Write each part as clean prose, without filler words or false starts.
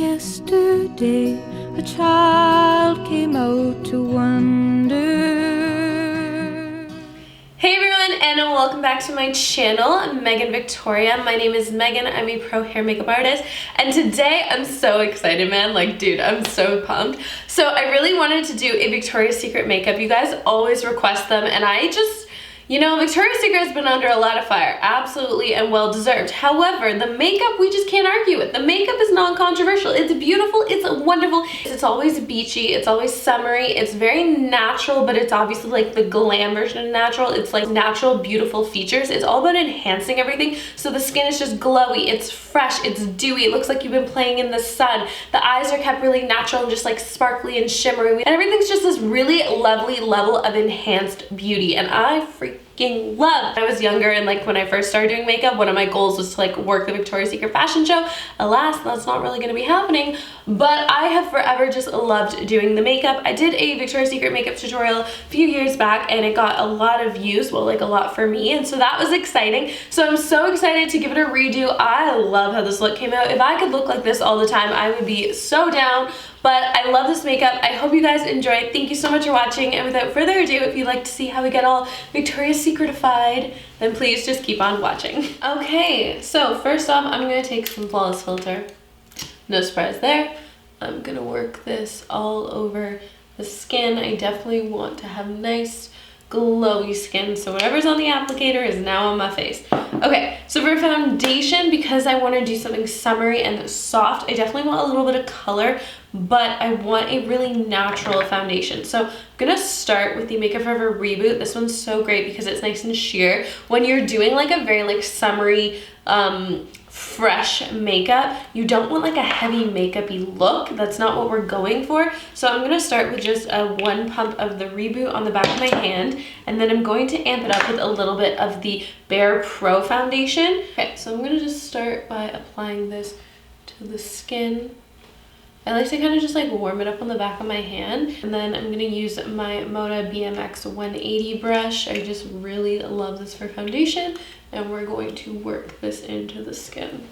Yesterday, a child came out to wonder. Hey everyone, and welcome back to my channel. I'm Megan Victoria. My name is Megan. I'm a pro hair makeup artist, and today I'm so excited, man. Like, dude, I'm so pumped. So I really wanted to do a Victoria's Secret makeup. You guys always request them, and I just, you know, Victoria's Secret has been under a lot of fire, absolutely, and well deserved. However, the makeup, we just can't argue with. The makeup is non-controversial. It's beautiful, it's wonderful. It's always beachy, it's always summery, it's very natural, but it's obviously like the glam version of natural. It's like natural, beautiful features. It's all about enhancing everything. So the skin is just glowy, it's fresh, it's dewy, it looks like you've been playing in the sun. The eyes are kept really natural and just like sparkly and shimmery. And everything's just this really lovely level of enhanced beauty. And I freaking love. When I was younger and like when I first started doing makeup, one of my goals was to like work the Victoria's Secret fashion show. Alas, that's not really going to be happening, but I have forever just loved doing the makeup. I did a Victoria's Secret makeup tutorial a few years back and it got a lot of views, well, like a lot for me, and so that was exciting. So I'm so excited to give it a redo. I love how this look came out. If I could look like this all the time, I would be so down. But I love this makeup. I hope you guys enjoyed. Thank you so much for watching. And without further ado, if you'd like to see how we get all Victoria's Secretified, then please just keep on watching. Okay, so first off, I'm gonna take some Flawless Filter. No surprise there. I'm gonna work this all over the skin. I definitely want to have nice, glowy skin, so whatever's on the applicator is now on my face. Okay, so for foundation, because I want to do something summery and soft, I definitely want a little bit of color, but I want a really natural foundation. So I'm gonna start with the Makeup Forever Reboot. This one's so great because it's nice and sheer. When you're doing like a very like summery, fresh makeup, you don't want like a heavy makeup-y look. That's not what we're going for. So I'm gonna start with just a 1 pump of the Reboot on the back of my hand, and then I'm going to amp it up with a little bit of the Bare Pro foundation. Okay, so I'm gonna just start by applying this to the skin. I like to kind of just like warm it up on the back of my hand, and then I'm gonna use my Moda BMX 180 brush. I just really love this for foundation, and we're going to work this into the skin.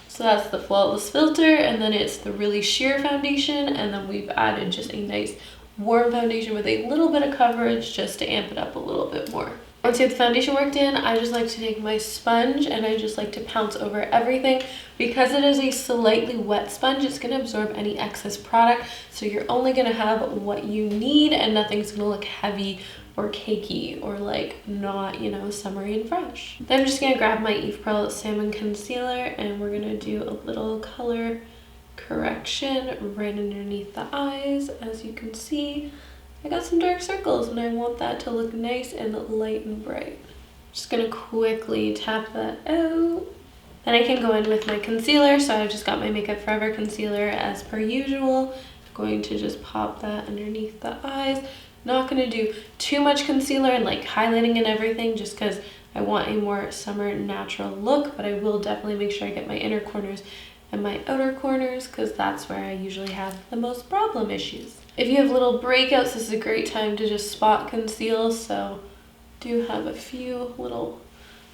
So that's the Flawless Filter, and then it's the really sheer foundation, and then we've added just a nice warm foundation with a little bit of coverage just to amp it up a little bit more. Once you have the foundation worked in, I just like to take my sponge and I just like to pounce over everything. Because it is a slightly wet sponge, it's going to absorb any excess product, so you're only going to have what you need and nothing's going to look heavy or cakey or like not, you know, summery and fresh. Then I'm just going to grab my Eve Pearl Salmon Concealer and we're going to do a little color correction right underneath the eyes. As you can see, I got some dark circles and I want that to look nice and light and bright. Just gonna quickly tap that out. Then I can go in with my concealer. So I've just got my Makeup Forever concealer as per usual. I'm going to just pop that underneath the eyes. Not gonna do too much concealer and like highlighting and everything just because I want a more summer natural look, but I will definitely make sure I get my inner corners and my outer corners because that's where I usually have the most problem issues. If you have little breakouts, this is a great time to just spot conceal. So do have a few little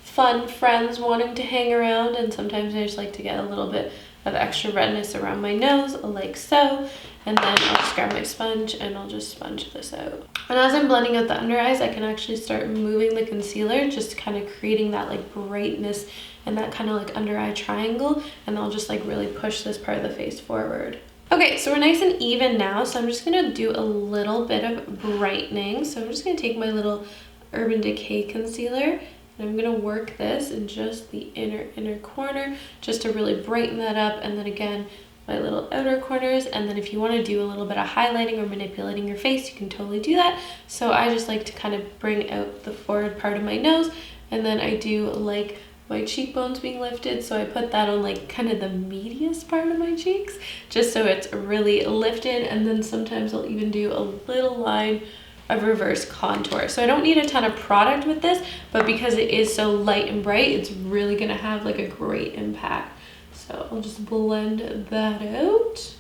fun friends wanting to hang around, and sometimes I just like to get a little bit of extra redness around my nose, like so. And then I'll just grab my sponge and I'll just sponge this out. And as I'm blending out the under eyes, I can actually start moving the concealer, just kind of creating that like brightness and that kind of like under eye triangle, and I'll just like really push this part of the face forward. Okay, so we're nice and even now, so I'm just gonna do a little bit of brightening. So I'm just gonna take my little Urban Decay concealer and I'm gonna work this in just the inner corner just to really brighten that up, and then again my little outer corners. And then if you want to do a little bit of highlighting or manipulating your face, you can totally do that. So I just like to kind of bring out the forward part of my nose, and then I do like my cheekbones being lifted, so I put that on like kind of the meatiest part of my cheeks just so it's really lifted. And then sometimes I'll even do a little line of reverse contour. So I don't need a ton of product with this, but because it is so light and bright, it's really gonna have like a great impact. So I'll just blend that out.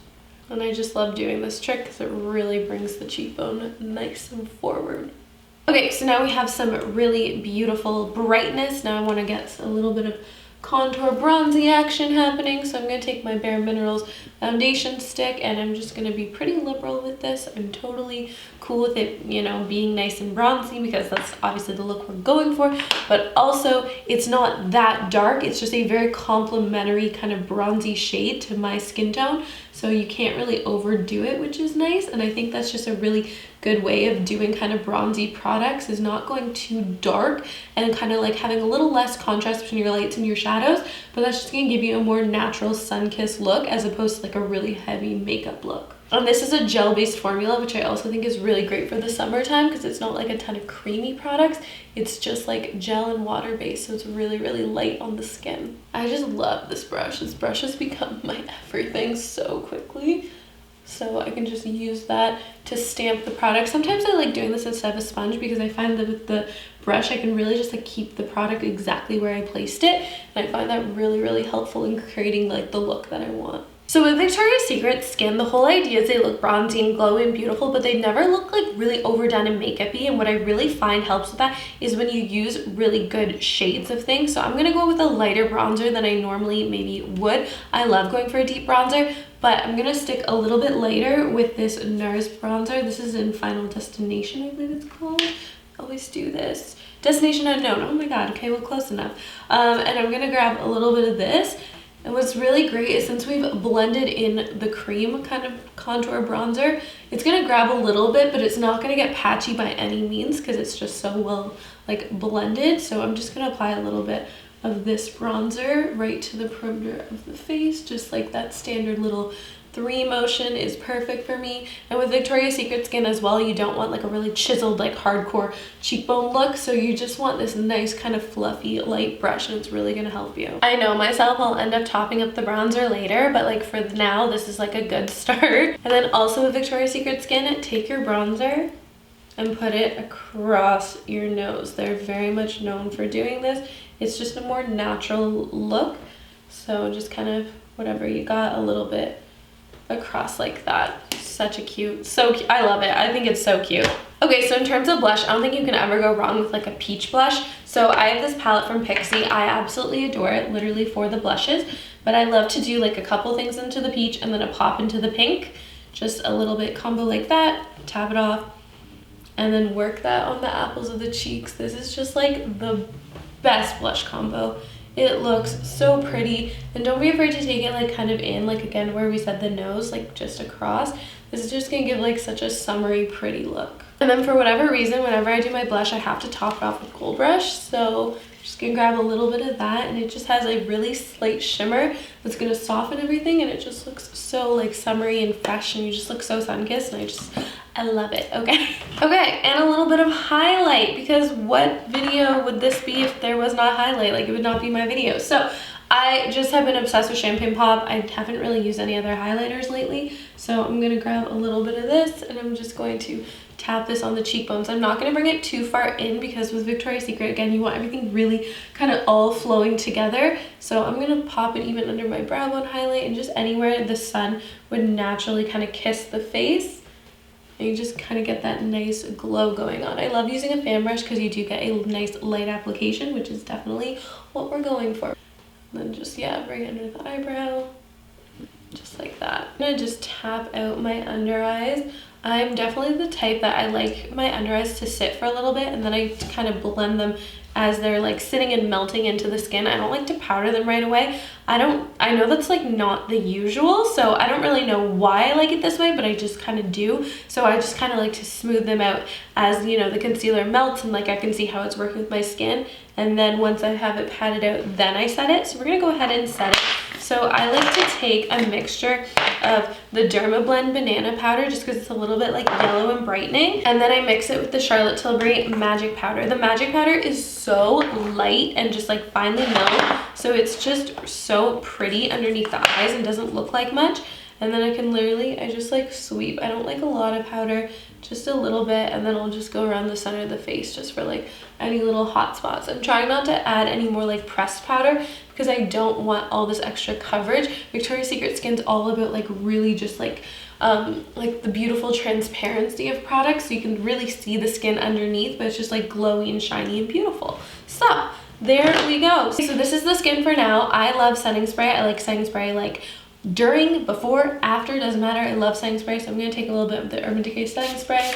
And I just love doing this trick because it really brings the cheekbone nice and forward. Okay, so now we have some really beautiful brightness. Now I want to get a little bit of contour bronzy action happening. So I'm going to take my Bare Minerals foundation stick and I'm just going to be pretty liberal with this. I'm totally cool with it, you know, being nice and bronzy because that's obviously the look we're going for, but also it's not that dark. It's just a very complementary kind of bronzy shade to my skin tone, so you can't really overdo it, which is nice. And I think that's just a really good way of doing kind of bronzy products, is not going too dark and kind of like having a little less contrast between your lights and your shadows, but that's just going to give you a more natural sun-kissed look as opposed to like a really heavy makeup look. And this is a gel-based formula, which I also think is really great for the summertime because it's not like a ton of creamy products. It's just like gel and water based, so it's really, really light on the skin. I just love this brush. This brush has become my everything so quickly. So I can just use that to stamp the product. Sometimes I like doing this instead of a sponge because I find that with the brush I can really just like keep the product exactly where I placed it. And I find that really, really helpful in creating like the look that I want. So with Victoria's Secret skin, the whole idea is they look bronzy and glowy and beautiful, but they never look like really overdone and makeup-y. And what I really find helps with that is when you use really good shades of things. So I'm gonna go with a lighter bronzer than I normally maybe would. I love going for a deep bronzer, but I'm gonna stick a little bit lighter with this Nars bronzer. This is in Final Destination, I believe it's called. I always do this. Destination Unknown, oh my God, okay, well, close enough. And I'm gonna grab a little bit of this. And what's really great is since we've blended in the cream kind of contour bronzer, it's gonna grab a little bit, but it's not gonna get patchy by any means because it's just so well like blended. So I'm just gonna apply a little bit of this bronzer right to the perimeter of the face, just like that standard little 3 motion is perfect for me. And with Victoria's Secret skin as well, you don't want like a really chiseled like hardcore cheekbone look, so you just want this nice kind of fluffy light brush, and it's really gonna help you. I know myself, I'll end up topping up the bronzer later, but like for now this is like a good start. And then also with Victoria's Secret skin, take your bronzer and put it across your nose. They're very much known for doing this. It's just a more natural look, so just kind of whatever you got, a little bit across like that. Such a cute, so cute. I love it. I think it's so cute. Okay, so in terms of blush, I don't think you can ever go wrong with like a peach blush. So I have this palette from Pixie. I absolutely adore it, literally for the blushes, but I love to do like a couple things into the peach and then a pop into the pink. Just a little bit combo like that, tap it off, and then work that on the apples of the cheeks. This is just like the best blush combo. It looks so pretty, and don't be afraid to take it like kind of in, like again where we said the nose, like just across. This is just gonna give like such a summery pretty look. And then for whatever reason, whenever I do my blush, I have to top it off with Gold Brush, so I'm just gonna grab a little bit of that, and it just has a really slight shimmer that's gonna soften everything, and it just looks so like summery and fresh, and you just look so sun-kissed, and I love it. Okay. Okay, and a little bit of highlight, because what video would this be if there was not highlight? Like, it would not be my video. So I just have been obsessed with Champagne Pop. I haven't really used any other highlighters lately, so I'm gonna grab a little bit of this, and I'm just going to tap this on the cheekbones. I'm not gonna bring it too far in because with Victoria's Secret, again, you want everything really kind of all flowing together. So I'm gonna pop it even under my brow bone highlight and just anywhere the sun would naturally kind of kiss the face. And you just kind of get that nice glow going on. I love using a fan brush because you do get a nice light application, which is definitely what we're going for. And then just, yeah, bring it under the eyebrow, just like that. I'm gonna just tap out my under eyes. I'm definitely the type that I like my under eyes to sit for a little bit, and then I kind of blend them as they're like sitting and melting into the skin. I don't like to powder them right away. I know that's like not the usual, so I don't really know why I like it this way, but I just kind of do. So I just kind of like to smooth them out as, you know, the concealer melts and like I can see how it's working with my skin. And then once I have it patted out, then I set it. So we're gonna go ahead and set it. So I like to take a mixture of the Dermablend banana powder just because it's a little bit like yellow and brightening, and then I mix it with the Charlotte Tilbury magic powder. The magic powder is so light and just like finely milled, so it's just so pretty underneath the eyes and doesn't look like much. And then I can literally, I just like sweep. I don't like a lot of powder, just a little bit, and then I'll just go around the center of the face just for like any little hot spots. I'm trying not to add any more like pressed powder because I don't want all this extra coverage. Victoria's Secret skin's all about like really just like the beautiful transparency of products, so you can really see the skin underneath, but it's just like glowy and shiny and beautiful. So there we go. So this is the skin for now. I love setting spray. I like setting spray like during, before, after, doesn't matter. I love setting spray. So I'm going to take a little bit of the Urban Decay setting spray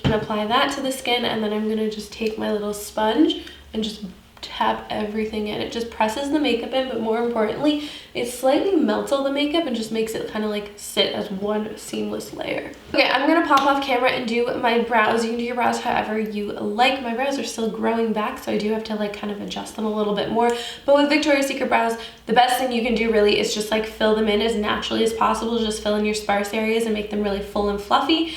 and apply that to the skin, and then I'm going to just take my little sponge and just tap everything in. It just presses the makeup in, but more importantly, it slightly melts all the makeup and just makes it kind of like sit as one seamless layer. Okay, I'm gonna pop off camera and do my brows. You can do your brows however you like. My brows are still growing back, so I do have to like kind of adjust them a little bit more. But with Victoria's Secret brows, the best thing you can do really is just like fill them in as naturally as possible. Just fill in your sparse areas and make them really full and fluffy.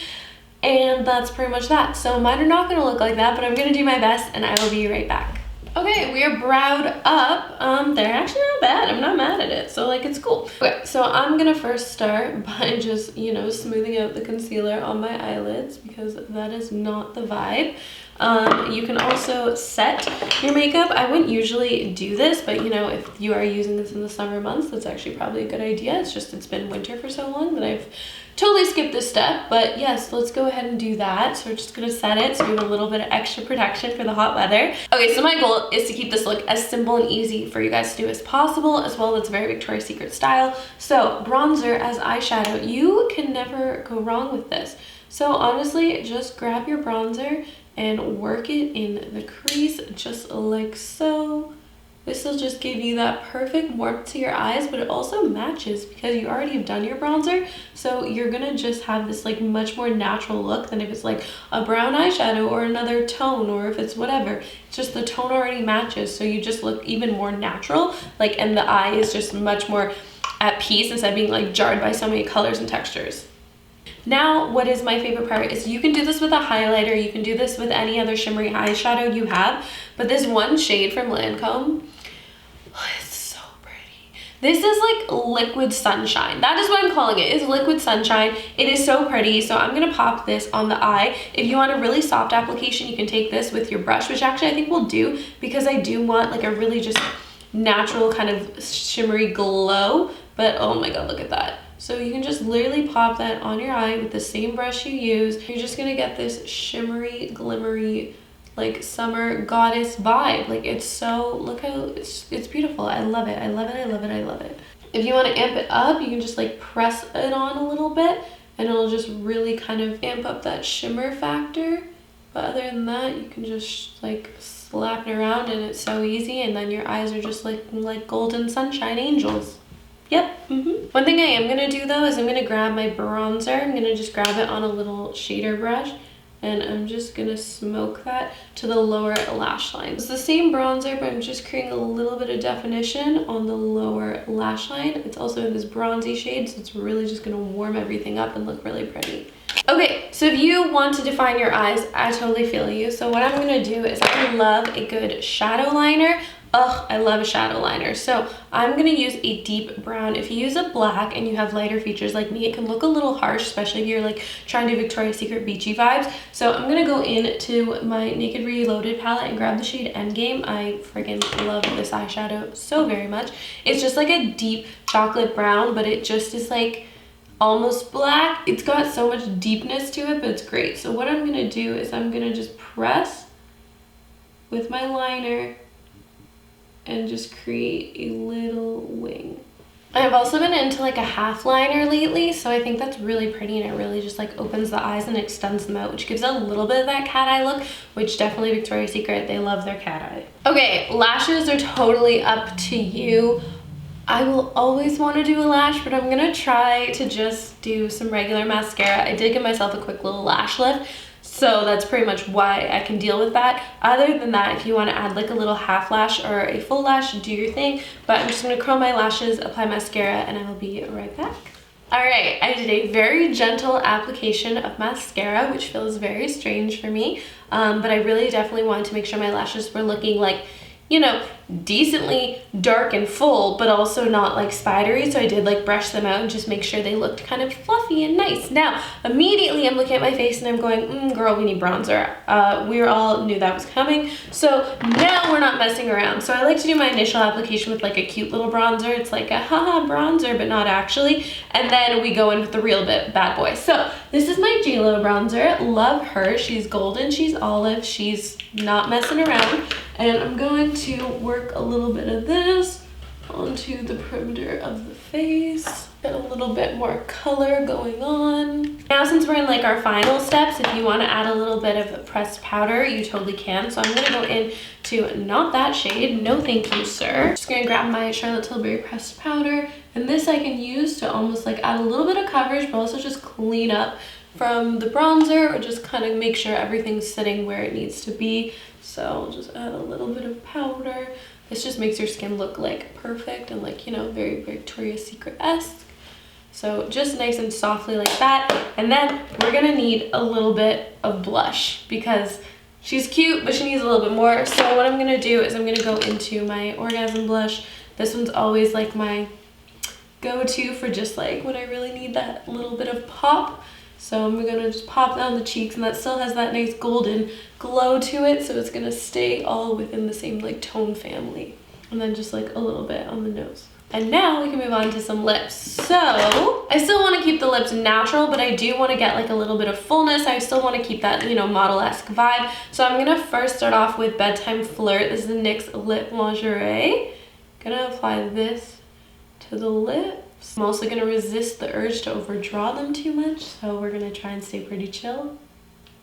And that's pretty much that. So mine are not gonna look like that, but I'm gonna do my best and I will be right back. Okay, we are browed up. They're actually not bad. I'm not mad at it. So like, it's cool. Okay, so I'm gonna first start by just, you know, smoothing out the concealer on my eyelids because that is not the vibe. You can also set your makeup. I wouldn't usually do this, but you know, if you are using this in the summer months, that's actually probably a good idea. It's just, it's been winter for so long that I've totally skipped this step, but yes, let's go ahead and do that. So we're just gonna set it so we have a little bit of extra protection for the hot weather. Okay, so my goal is to keep this look as simple and easy for you guys to do as possible, as well as it's very Victoria's Secret style. So bronzer as eyeshadow, you can never go wrong with this. So honestly, just grab your bronzer and work it in the crease just like so. This will just give you that perfect warmth to your eyes, but it also matches because you already have done your bronzer. So you're gonna just have this like much more natural look than if it's like a brown eyeshadow or another tone, or if it's whatever. It's just the tone already matches, so you just look even more natural, like, and the eye is just much more at peace instead of being like jarred by so many colors and textures. Now, what is my favorite part is you can do this with a highlighter, you can do this with any other shimmery eyeshadow you have, but this one shade from Lancome, it's so pretty. This is like liquid sunshine. That is what I'm calling it, is liquid sunshine. It is so pretty. So I'm gonna pop this on the eye. If you want a really soft application, you can take this with your brush, which actually I think we'll do because I do want like a really just natural kind of shimmery glow. But oh my god, look at that. So you can just literally pop that on your eye with the same brush you use. You're just gonna get this shimmery, glimmery, like summer goddess vibe. Like, it's so, look how it's beautiful. I love it. I love it. I love it. I love it. If you want to amp it up, you can just like press it on a little bit and it'll just really kind of amp up that shimmer factor. But other than that, you can just like slap it around and it's so easy, and then your eyes are just like golden sunshine angels. Yep. One thing I am gonna do though is I'm gonna grab my bronzer. I'm gonna just grab it on a little shader brush, and I'm just gonna smoke that to the lower lash line. It's the same bronzer, but I'm just creating a little bit of definition on the lower lash line. It's also in this bronzy shade, so it's really just gonna warm everything up and look really pretty. Okay, so if you want to define your eyes, I totally feel you. So what I'm gonna do is I love a good shadow liner. Ugh, I love a shadow liner. So I'm gonna use a deep brown. If you use a black and you have lighter features like me, it can look a little harsh, especially if you're like trying to do Victoria's Secret beachy vibes. So I'm gonna go into my Naked Reloaded palette and grab the shade Endgame. I friggin' love this eyeshadow so very much. It's just like a deep chocolate brown, but it just is like almost black. It's got so much deepness to it, but it's great. So what I'm gonna do is I'm gonna just press with my liner and just create a little wing. I've also been into like a half liner lately, so I think that's really pretty, and it really just like opens the eyes and extends them out, which gives a little bit of that cat eye look, which definitely Victoria's Secret, they love their cat eye. Okay, lashes are totally up to you. I will always want to do a lash, but I'm gonna try to just do some regular mascara. I did give myself a quick little lash lift, so that's pretty much why I can deal with that. Other than that, if you want to add like a little half lash or a full lash, do your thing. But I'm just going to curl my lashes, apply mascara, and I will be right back. Alright, I did a very gentle application of mascara, which feels very strange for me. But I really definitely wanted to make sure my lashes were looking like you know, decently dark and full, but also not like spidery. So I did like brush them out and just make sure they looked kind of fluffy and nice. Now, immediately I'm looking at my face and I'm going, girl, we need bronzer. We all knew that was coming. So now we're not messing around. So I like to do my initial application with like a cute little bronzer. It's like a haha bronzer, but not actually. And then we go in with the real bad boy. So this is my JLo bronzer. Love her. She's golden, she's olive, she's not messing around. And I'm going to work a little bit of this onto the perimeter of the face. Get a little bit more color going on. Now, since we're in like our final steps, if you want to add a little bit of pressed powder, you totally can. So I'm going to go into not that shade. No thank you, sir. Just going to grab my Charlotte Tilbury pressed powder. And this I can use to almost like add a little bit of coverage, but also just clean up from the bronzer, or just kind of make sure everything's sitting where it needs to be. So I'll just add a little bit of powder. This just makes your skin look like perfect and like, you know, very Victoria's Secret-esque. So just nice and softly like that. And then we're gonna need a little bit of blush because she's cute, but she needs a little bit more. So what I'm gonna do is I'm gonna go into my Orgasm blush. This one's always like my go-to for just like when I really need that little bit of pop. So I'm gonna just pop down the cheeks, and that still has that nice golden glow to it, so it's gonna stay all within the same like tone family. And then just like a little bit on the nose. And now we can move on to some lips. So I still want to keep the lips natural, but I do want to get like a little bit of fullness. I still want to keep that, you know, model-esque vibe. So I'm gonna first start off with Bedtime Flirt. This is the NYX Lip Lingerie. Gonna apply this to the lip. I'm also going to resist the urge to overdraw them too much, so we're going to try and stay pretty chill.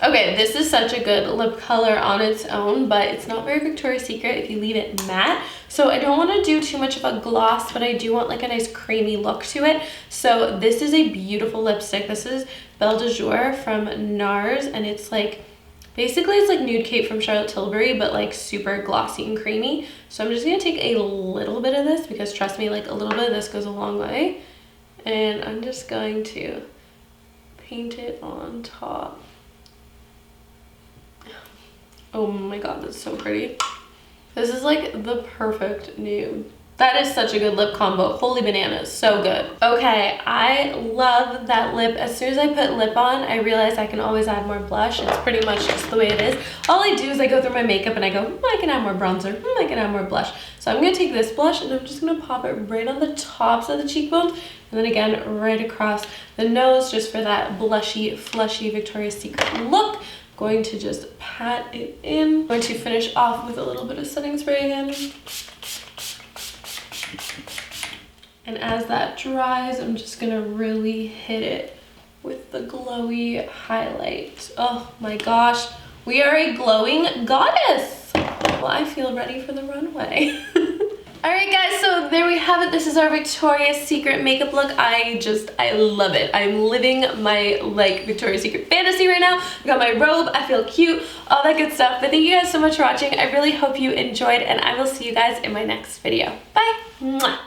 Okay, this is such a good lip color on its own, but it's not very Victoria's Secret if you leave it matte. So I don't want to do too much of a gloss, but I do want like a nice creamy look to it. So this is a beautiful lipstick. This is Belle de Jour from Nars, and it's like, basically it's like Nude Cape from Charlotte Tilbury, but like super glossy and creamy. So I'm just gonna take a little bit of this because trust me, like a little bit of this goes a long way. And I'm just going to paint it on top. Oh my god, that's so pretty. This is like the perfect nude. That is such a good lip combo. Holy bananas, so good. Okay, I love that lip. As soon as I put lip on, I realize I can always add more blush. It's pretty much just the way it is. All I do is I go through my makeup and I go, I can add more bronzer, I can add more blush. So I'm gonna take this blush and I'm just gonna pop it right on the tops of the cheekbones, and then again, right across the nose, just for that blushy, flushy Victoria's Secret look. Going to just pat it in. I'm going to finish off with a little bit of setting spray again. And as that dries, I'm just gonna really hit it with the glowy highlight. Oh my gosh, we are a glowing goddess. Well, I feel ready for the runway. All right guys, so there we have it. This is our Victoria's Secret makeup look. I love it. I'm living my like Victoria's Secret fantasy right now. I got my robe, I feel cute, all that good stuff. But thank you guys so much for watching. I really hope you enjoyed, and I will see you guys in my next video. Bye. Mwah.